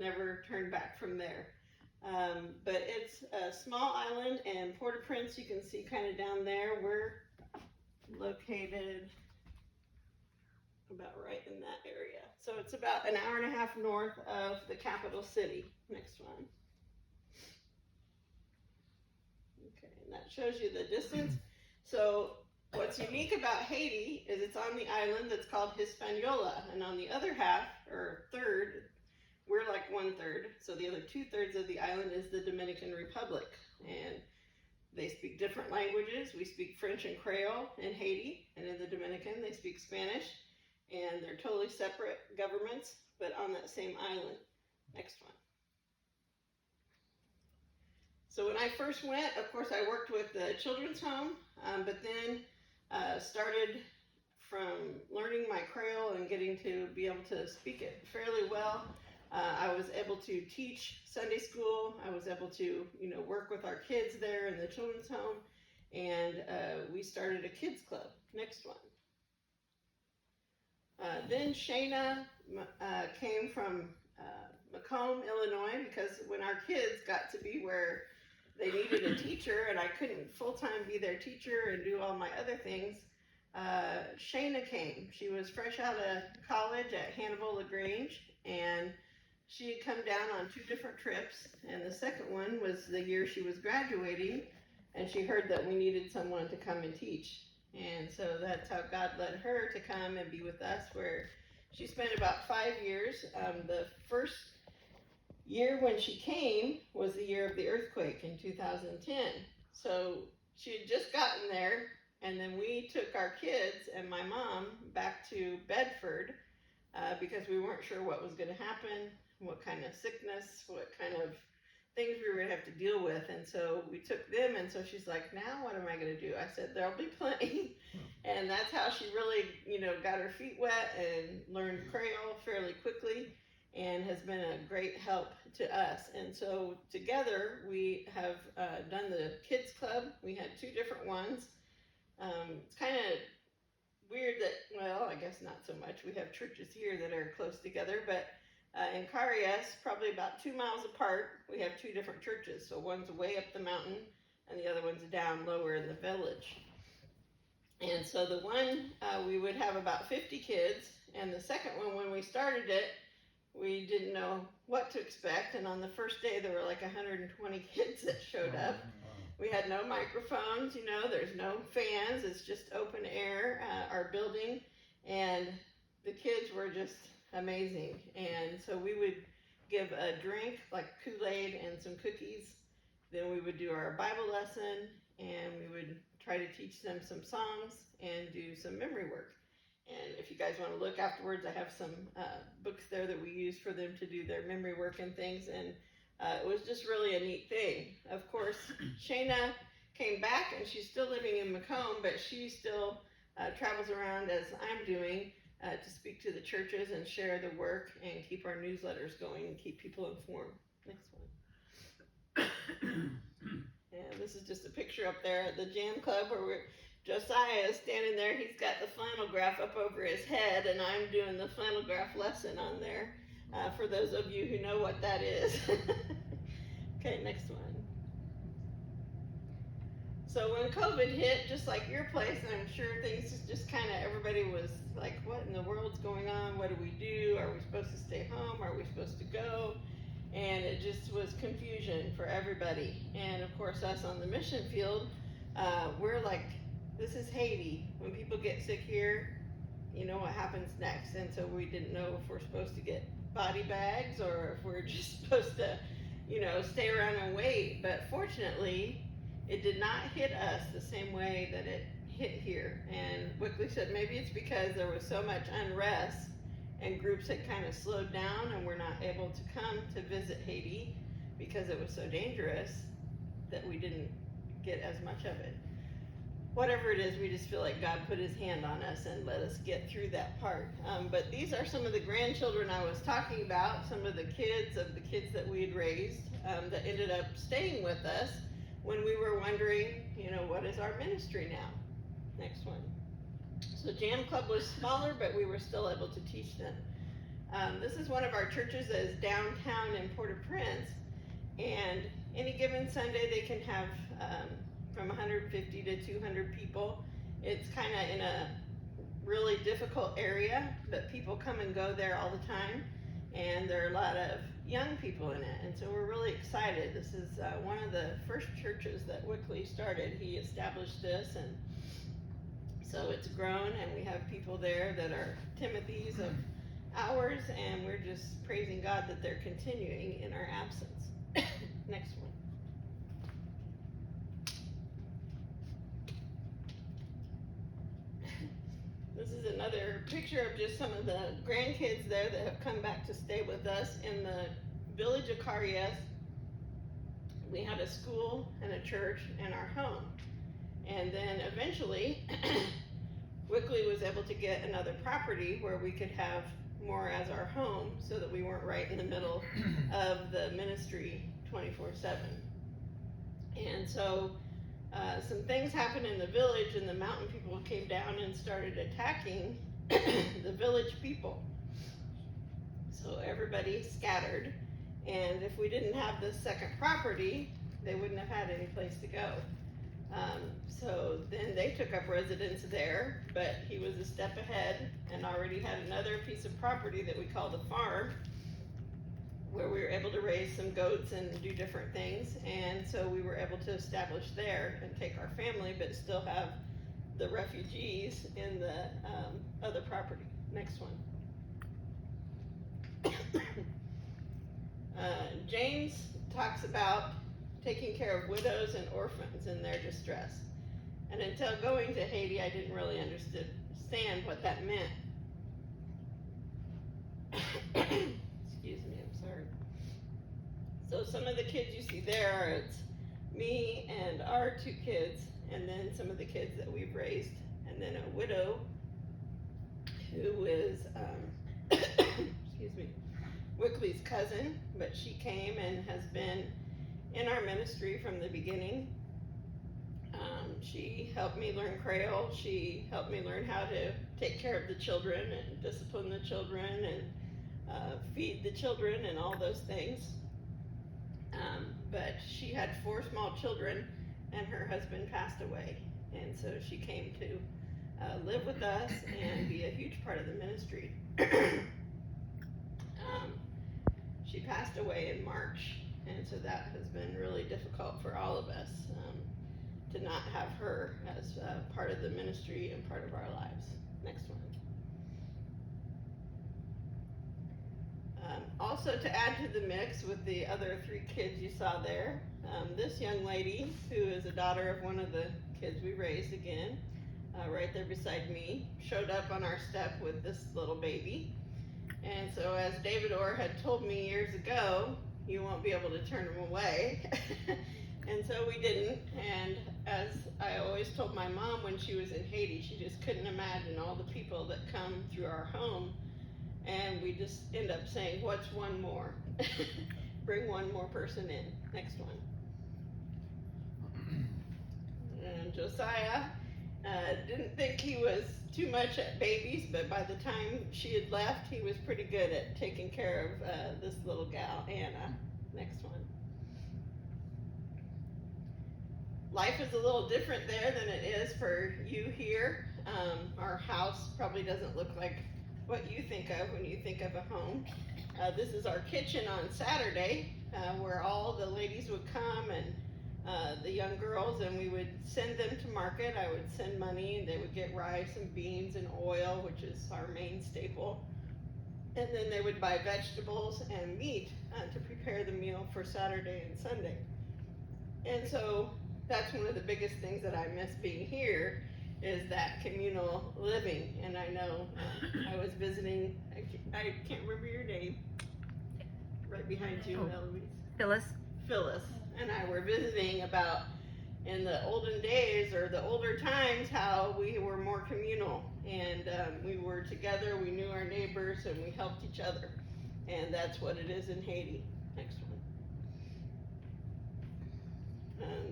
never turned back from there. But it's a small island, and Port-au-Prince, you can see kind of down there. We're located about right in that area. So it's about an hour and a half north of the capital city. Next one. Okay, and that shows you the distance. So what's unique about Haiti is it's on the island that's called Hispaniola, and on the other half, or third, we're like 1/3, so the other 2/3 of the island is the Dominican Republic, and they speak different languages. We speak French and Creole in Haiti, and in the Dominican they speak Spanish, and they're totally separate governments, but on that same island. Next one. So when I first went, of course, I worked with the children's home, but then started from learning my Creole and getting to be able to speak it fairly well. I was able to teach Sunday school. I was able to, work with our kids there in the children's home, and we started a kids club. Next one. Then Shayna came from Macomb, Illinois, because when our kids got to be where they needed a teacher and I couldn't full-time be their teacher and do all my other things, Shayna came. She was fresh out of college at Hannibal LaGrange, and she had come down on 2 different trips, and the second one was the year she was graduating, and she heard that we needed someone to come and teach. And so that's how God led her to come and be with us, where she spent about 5 years. The first year when she came was the year of the earthquake in 2010. So she had just gotten there, and then we took our kids and my mom back to Bedford because we weren't sure what was going to happen, what kind of sickness, what kind of things we were going to have to deal with. And so we took them, and so she's like, now what am I going to do? I said, there'll be plenty. And that's how she really, got her feet wet and learned Creole fairly quickly, and has been a great help to us. And so together we have done the kids club. We had 2 different ones. It's kind of weird that, well, I guess not so much. We have churches here that are close together, but in Carias, probably about 2 miles apart, we have 2 different churches. So one's way up the mountain and the other one's down lower in the village. And so the one, we would have about 50 kids, and the second one, when we started it, we didn't know what to expect, and on the first day there were like 120 kids that showed up. We had no microphones, there's no fans, it's just open air, our building, and the kids were just amazing. And so we would give a drink, like Kool-Aid and some cookies, then we would do our Bible lesson, and we would try to teach them some songs and do some memory work. And if you guys want to look afterwards, I have some books there that we use for them to do their memory work and things. And it was just really a neat thing. Of course, Shayna came back, and she's still living in Macomb, but she still travels around as I'm doing to speak to the churches and share the work and keep our newsletters going and keep people informed. Next one. And this is just a picture up there at the Jam Club where Josiah is standing there. He's got the flannel graph up over his head, and I'm doing the flannel graph lesson on there, for those of you who know what that is. Okay, next one. So when COVID hit, just like your place, I'm sure things just kind of, everybody was like, what in the world's going on? What do we do? Are we supposed to stay home? Are we supposed to go? And it just was confusion for everybody. And of course, us on the mission field, we're like, this is Haiti. When people get sick here, you know what happens next. And so we didn't know if we're supposed to get body bags or if we're just supposed to, stay around and wait. But fortunately, it did not hit us the same way that it hit here. And Wilkley said maybe it's because there was so much unrest and groups had kind of slowed down and were not able to come to visit Haiti because it was so dangerous that we didn't get as much of it. Whatever it is, we just feel like God put his hand on us and let us get through that part. But these are some of the grandchildren I was talking about, some of the kids that we had raised that ended up staying with us when we were wondering, what is our ministry now? Next one. So Jam Club was smaller, but we were still able to teach them. This is one of our churches that is downtown in Port-au-Prince, and any given Sunday they can have from 150 to 200 people. It's kind of in a really difficult area, but people come and go there all the time, and there are a lot of young people in it, and so we're really excited. This is one of the first churches that Wilkley started. He established this, and so it's grown, and we have people there that are Timothy's of ours, and we're just praising God that they're continuing in our absence. Next one. This is another picture of just some of the grandkids there that have come back to stay with us in the village of Carias. We had a school and a church and our home. And then eventually, Wilkley was able to get another property where we could have more as our home, so that we weren't right in the middle of the ministry 24/7. And so some things happened in the village, and the mountain people came down and started attacking the village people. So everybody scattered, and if we didn't have this second property, they wouldn't have had any place to go. So then they took up residence there, but he was a step ahead and already had another piece of property that we call the farm, where we were able to raise some goats and do different things. And so we were able to establish there and take our family, but still have the refugees in the other property. Next one. James talks about taking care of widows and orphans in their distress. And until going to Haiti, I didn't really understand what that meant. Excuse me, I'm sorry. So some of the kids you see there, it's me and our 2 kids, and then some of the kids that we've raised, and then a widow who is, excuse me, Wilkley's cousin, but she came and has been in our ministry from the beginning. She helped me learn Creole. She helped me learn how to take care of the children and discipline the children and feed the children and all those things. But she had 4 small children, and her husband passed away. And so she came to live with us and be a huge part of the ministry. She passed away in March, and so that has been really difficult for all of us to not have her as part of the ministry and part of our lives. Next one. Also, to add to the mix with the other 3 kids you saw there, this young lady, who is a daughter of one of the kids we raised again, right there beside me, showed up on our step with this little baby. And so, as David Orr had told me years ago, you won't be able to turn him away. And so we didn't. And as I always told my mom when she was in Haiti, she just couldn't imagine all the people that come through our home. And we just end up saying, what's one more? Bring one more person in. Next one. And Josiah didn't think he was too much at babies, but by the time she had left, he was pretty good at taking care of this little gal, Anna. Next one. Life is a little different there than it is for you here. Our house probably doesn't look like what you think of when you think of a home. This is our kitchen on Saturday, where all the ladies would come and the young girls, and we would send them to market. I would send money, and they would get rice and beans and oil, which is our main staple. And then they would buy vegetables and meat to prepare the meal for Saturday and Sunday. And so that's one of the biggest things that I miss being here, is that communal living. And I know I was visiting, I can't remember your name, right behind you, Eloise. Phyllis and I were visiting about in the olden days, or the older times, how we were more communal, and we were together, we knew our neighbors, and we helped each other. And that's what it is in Haiti. Next one.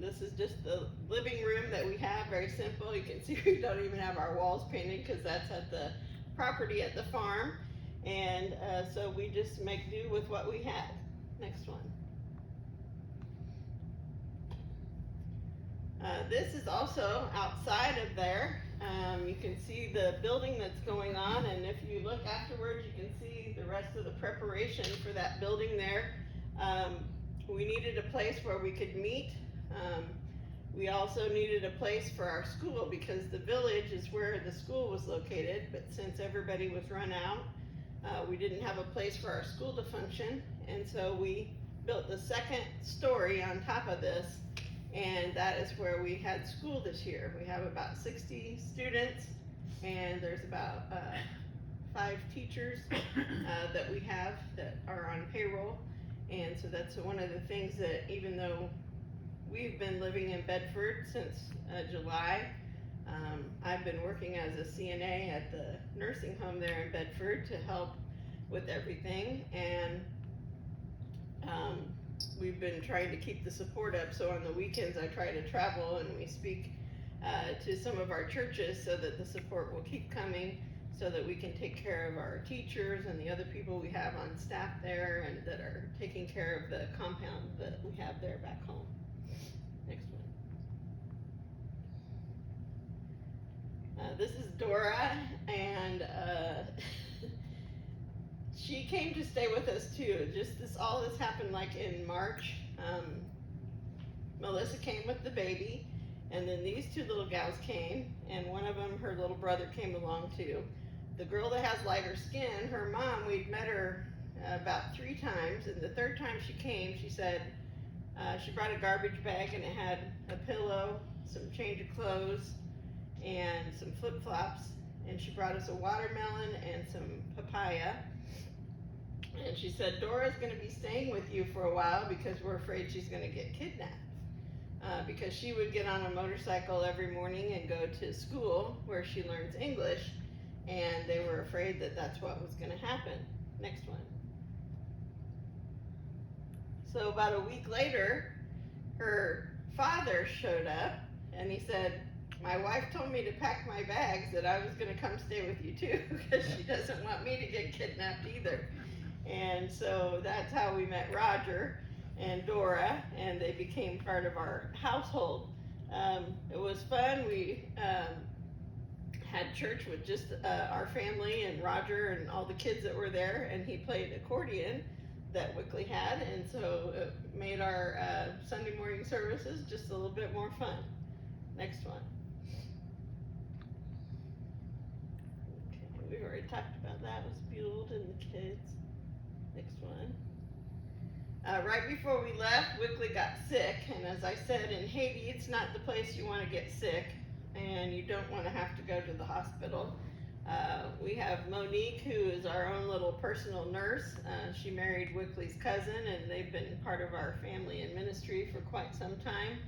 This is just the living room that we have, very simple. You can see we don't even have our walls painted, because that's at the property at the farm. And so we just make do with what we had. Next one. This is also outside of there. You can see the building that's going on, and if you look afterwards, you can see the rest of the preparation for that building there. We needed a place where we could meet. We also needed a place for our school because the village is where the school was located, but since everybody was run out, we didn't have a place for our school to function, and so we built the second story on top of this, and that is where we had school this year. We have about 60 students, and there's about 5 teachers that we have that are on payroll, and so that's one of the things that, even though we've been living in Bedford since July, I've been working as a CNA at the nursing home there in Bedford to help with everything, and we've been trying to keep the support up. So on the weekends I try to travel and we speak to some of our churches so that the support will keep coming, so that we can take care of our teachers and the other people we have on staff there and that are taking care of the compound that we have there back home. Next one. This is Dora, and she came to stay with us too. All this happened like in March. Melissa came with the baby, and then these 2 little gals came, and one of them, her little brother, came along too. The girl that has lighter skin, her mom, we'd met her about 3 times, and the 3rd time she came, she said she brought a garbage bag, and it had a pillow, some change of clothes, and some flip-flops, and she brought us a watermelon and some papaya. And she said, Dora's going to be staying with you for a while because we're afraid she's going to get kidnapped. Because she would get on a motorcycle every morning and go to school where she learns English, and they were afraid that that's what was going to happen. Next one. So about a week later, her father showed up, and he said, my wife told me to pack my bags, that I was going to come stay with you too, because she doesn't want me to get kidnapped either. And so that's how we met Roger and Dora, and they became part of our household. It was fun. We had church with just our family and Roger and all the kids that were there, and he played accordion that Wilkley had, and so it made our Sunday morning services just a little bit more fun. Next one. Okay, we've already talked about that. It was Build and the kids. Next one. Right before we left, Wilkley got sick, and as I said, in Haiti, it's not the place you want to get sick, and you don't want to have to go to the hospital. We have Monique, who is our own little personal nurse. She married Wilkley's cousin, and they've been part of our family and ministry for quite some time.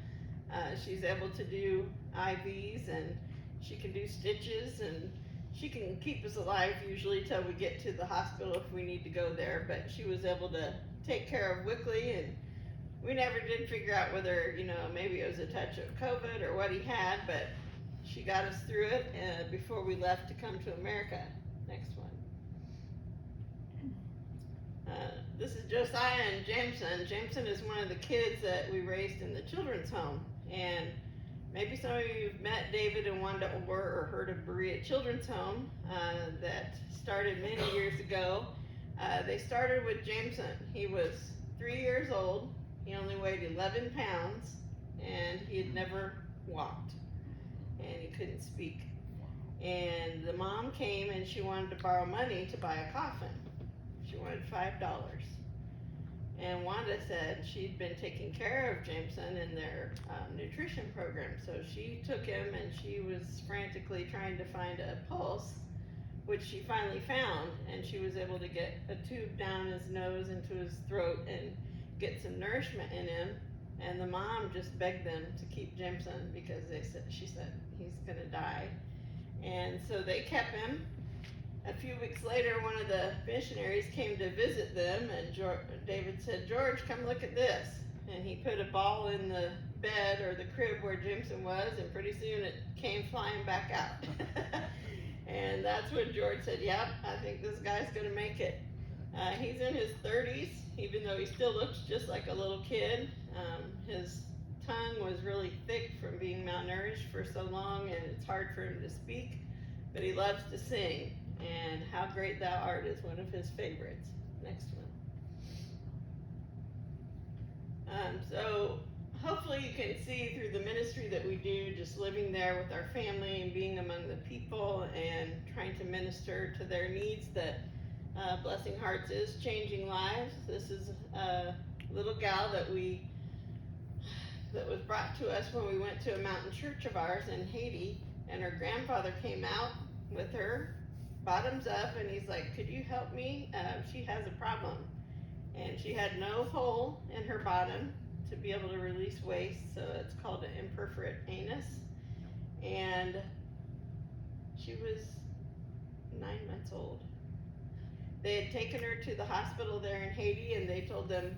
She's able to do IVs, and she can do stitches, and she can keep us alive usually till we get to the hospital if we need to go there, but she was able to take care of Wilkley, and we never did figure out whether, maybe it was a touch of COVID or what he had, but she got us through it before we left to come to America. Next one. This is Josiah and Jameson. Jameson is one of the kids that we raised in the children's home, and maybe some of you have met David and Wanda Orr or heard of Berea Children's Home that started many years ago. They started with Jameson. He was 3 years old. He only weighed 11 pounds, and he had never walked, and he couldn't speak. And the mom came and she wanted to borrow money to buy a coffin. She wanted $5. And Wanda said she'd been taking care of Jameson in their nutrition program. So she took him and she was frantically trying to find a pulse, which she finally found. And she was able to get a tube down his nose into his throat and get some nourishment in him. And the mom just begged them to keep Jameson because she said he's gonna die. And so they kept him. A few weeks later, one of the missionaries came to visit them, and David said, George, come look at this. And he put a ball in the bed or the crib where Jameson was, and pretty soon it came flying back out. And that's when George said, yep, I think this guy's going to make it. He's in his 30s, even though he still looks just like a little kid. His tongue was really thick from being malnourished for so long, and it's hard for him to speak, but he loves to sing. And How Great Thou Art is one of his favorites. Next one. So hopefully you can see through the ministry that we do, just living there with our family and being among the people and trying to minister to their needs, that Blessing Hearts is changing lives. This is a little gal that was brought to us when we went to a mountain church of ours in Haiti, and her grandfather came out with her, bottoms up, and he's like, could you help me? She has a problem. And she had no hole in her bottom to be able to release waste, so it's called an imperforate anus. And she was 9 months old. They had taken her to the hospital there in Haiti, and they told them,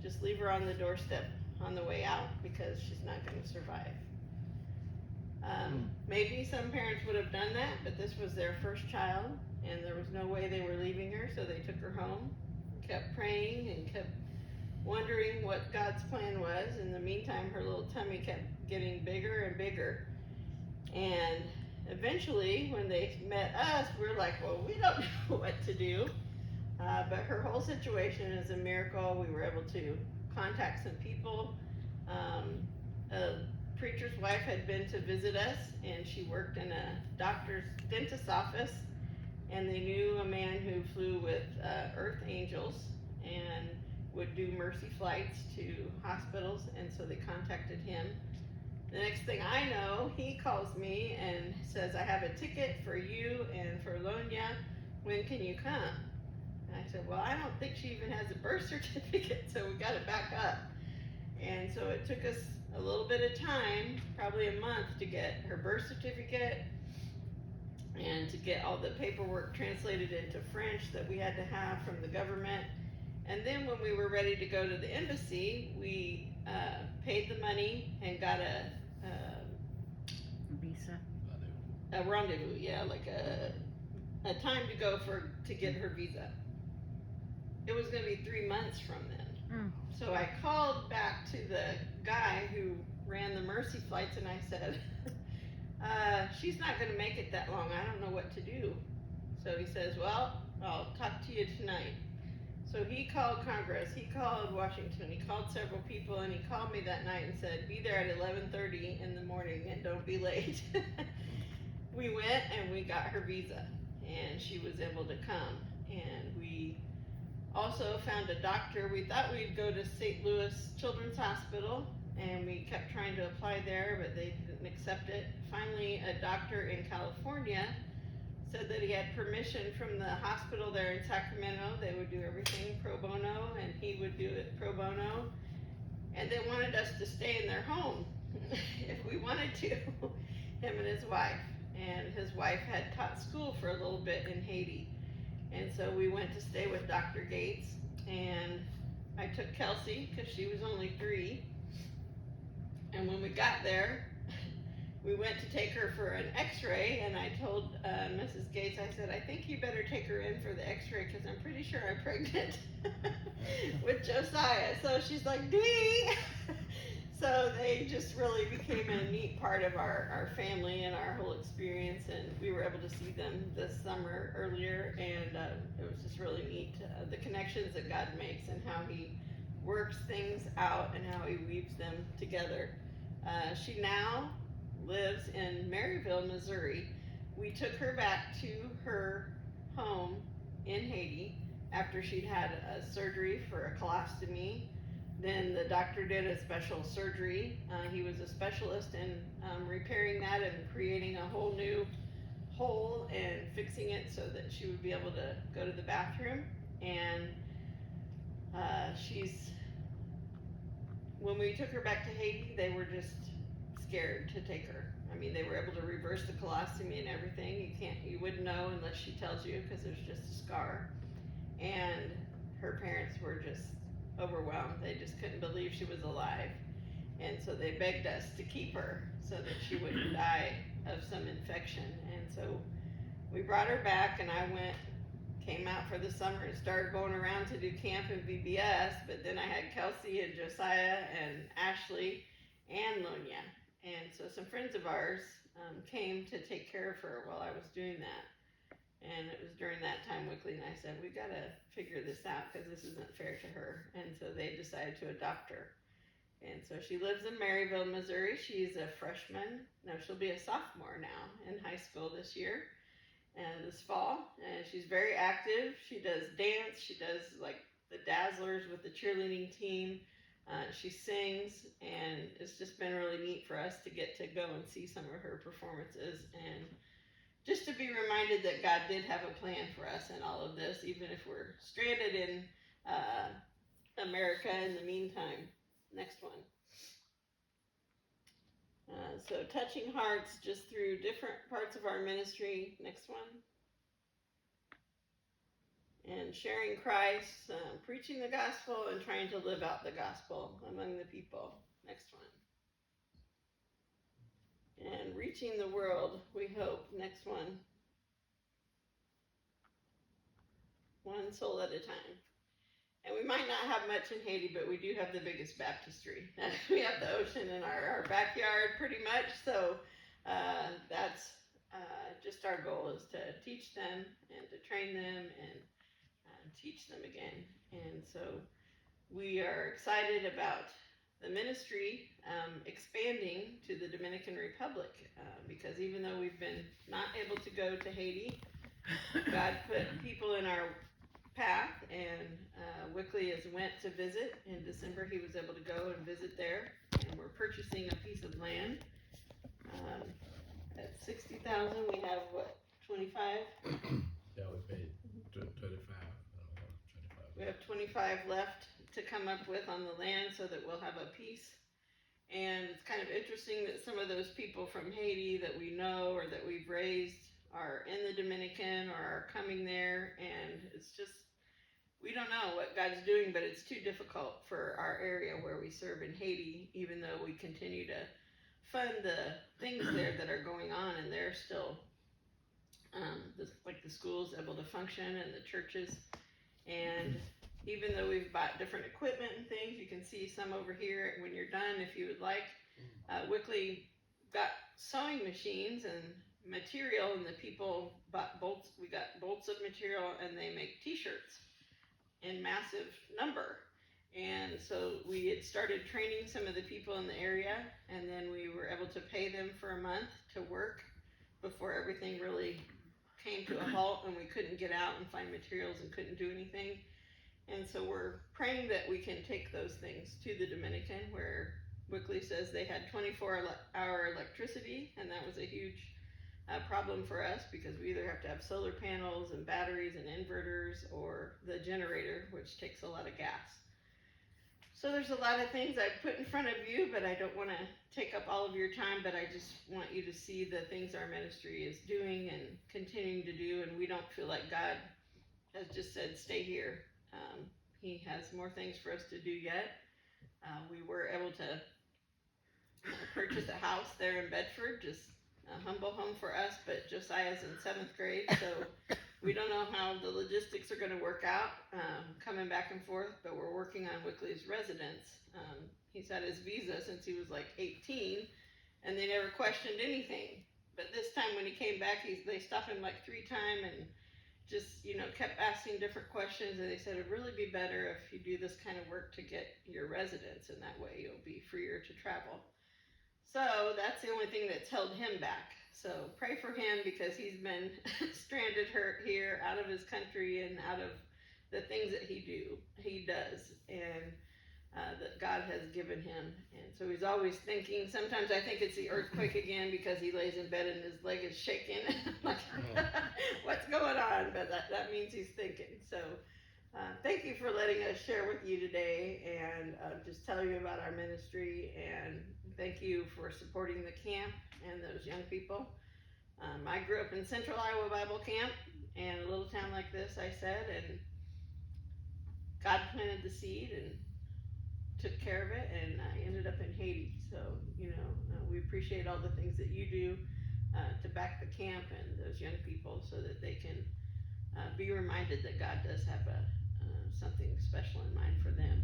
just leave her on the doorstep on the way out because she's not going to survive. Maybe some parents would have done that, but this was their first child, and there was no way they were leaving her, so they took her home, kept praying, and kept wondering what God's plan was. In the meantime, her little tummy kept getting bigger and bigger. And eventually, when they met us, we're like, well, we don't know what to do. But her whole situation is a miracle. We were able to contact some people. A preacher's wife had been to visit us, and she worked in a dentist's office, and they knew a man who flew with Earth Angels and would do mercy flights to hospitals, and so they contacted him. The next thing I know, he calls me and says, I have a ticket for you and for Lonia. When can you come? And I said, well, I don't think she even has a birth certificate, so we got to back up. And so it took us a little bit of time, probably a month, to get her birth certificate and to get all the paperwork translated into French that we had to have from the government. And then when we were ready to go to the embassy, we paid the money and got a visa, a rendezvous, like a time to go to get her visa. It was going to be 3 months from then. So I called back to the guy who ran the mercy flights, and I said, she's not going to make it that long. I don't know what to do. So he says, well, I'll talk to you tonight. So he called Congress, he called Washington, he called several people, and he called me that night and said, be there at 11:30 in the morning and don't be late. We went and we got her visa, and she was able to come. And we also found a doctor. We thought we'd go to St. Louis Children's Hospital, and we kept trying to apply there, but they didn't accept it. Finally, a doctor in California said that he had permission from the hospital there in Sacramento. They would do everything pro bono, and he would do it pro bono. And they wanted us to stay in their home if we wanted to, him and his wife. And his wife had taught school for a little bit in Haiti. And so we went to stay with Dr. Gates, and I took Kelsey because she was only 3. And when we got there, we went to take her for an x-ray, and I told Mrs. Gates, I said, I think you better take her in for the x-ray because I'm pretty sure I'm pregnant with Josiah. So she's like, ding! So they just really became a neat part of our family and our whole experience, and we were able to see them this summer earlier, and it was just really neat, the connections that God makes and how he works things out and how he weaves them together. She now lives in Maryville, Missouri. We took her back to her home in Haiti after she'd had a surgery for a colostomy. Then the doctor did a special surgery. He was a specialist in repairing that and creating a whole new hole and fixing it so that she would be able to go to the bathroom. And when we took her back to Haiti, they were just scared to take her. I mean, they were able to reverse the colostomy and everything. You wouldn't know unless she tells you because there's just a scar. And her parents were just overwhelmed. They just couldn't believe she was alive. And so they begged us to keep her so that she wouldn't die of some infection. And so we brought her back, and came out for the summer and started going around to do camp and VBS. But then I had Kelsey and Josiah and Ashley and Lonia, and so some friends of ours came to take care of her while I was doing that. And it was during that time Wilkley and I said, we got to figure this out because this isn't fair to her. And so they decided to adopt her. And so she lives in Maryville, Missouri. She's a freshman. No, she'll be a sophomore now in high school this year, this fall. And she's very active. She does dance. She does like the Dazzlers with the cheerleading team. She sings, and it's just been really neat for us to get to go and see some of her performances, and just to be reminded that God did have a plan for us in all of this, even if we're stranded in America in the meantime. Next one. So touching hearts just through different parts of our ministry. Next one. And sharing Christ, preaching the gospel, and trying to live out the gospel among the people. Next one. And reaching the world, we hope. Next one. One soul at a time. And we might not have much in Haiti, but we do have the biggest baptistry. We have the ocean in our backyard pretty much, so that's just our goal, is to teach them and to train them and teach them again. And so we are excited about the ministry expanding to the Dominican Republic, because even though we've been not able to go to Haiti, God put people in our path, and Wilkley has went to visit. In December he was able to go and visit there, and we're purchasing a piece of land at $60,000. We have what, 25? Yeah, we paid 25. We have 25 left to come up with on the land, so that we'll have a piece. And it's kind of interesting that some of those people from Haiti that we know or that we've raised are in the Dominican or are coming there, and it's just, we don't know what God's doing, but it's too difficult for our area where we serve in Haiti, even though we continue to fund the things there that are going on, and they're still, like the schools able to function and the churches. And even though we've bought different equipment and things, you can see some over here when you're done, if you would like. Wilkley got sewing machines and material, and the people bought bolts. We got bolts of material, and they make t-shirts in massive number. And so we had started training some of the people in the area, and then we were able to pay them for a month to work before everything really came to a halt and we couldn't get out and find materials and couldn't do anything. And so we're praying that we can take those things to the Dominican, where Wilkley says they had 24-hour electricity, and that was a huge problem for us, because we either have to have solar panels and batteries and inverters, or the generator, which takes a lot of gas. So there's a lot of things I've put in front of you, but I don't want to take up all of your time, but I just want you to see the things our ministry is doing and continuing to do, and we don't feel like God has just said, stay here. He has more things for us to do yet. We were able to purchase a house there in Bedford, just a humble home for us, but Josiah's in 7th grade, so we don't know how the logistics are going to work out, coming back and forth, but we're working on Wilkley's residence. He's had his visa since he was like 18, and they never questioned anything. But this time when he came back, they stopped him like 3 times and just, kept asking different questions, and they said it'd really be better if you do this kind of work to get your residence, and that way you'll be freer to travel. So that's the only thing that's held him back. So pray for him, because he's been stranded here out of his country and out of the things that he does, and that God has given him. And so he's always thinking. Sometimes I think it's the earthquake again, because he lays in bed and his leg is shaking. Like, what's going on? But that means he's thinking. So thank you for letting us share with you today, and just tell you about our ministry, and thank you for supporting the camp and those young people. I grew up in Central Iowa Bible Camp, and a little town like this, I said, and God planted the seed and took care of it, and I ended up in Haiti. So, we appreciate all the things that you do to back the camp and those young people so that they can be reminded that God does have something special in mind for them.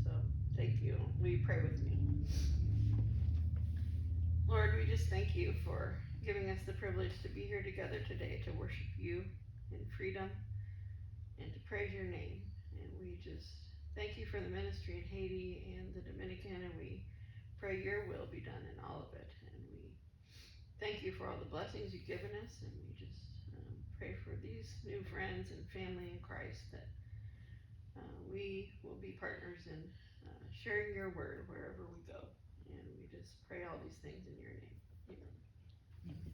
So thank you. Will you pray with me? Lord, we just thank you for giving us the privilege to be here together today to worship you in freedom and to praise your name. And we just thank you for the ministry in Haiti and the Dominican, and we pray your will be done in all of it. And we thank you for all the blessings you've given us, and we just pray for these new friends and family in Christ that we will be partners in sharing your word wherever we go. And we just pray all these things in your name. Amen.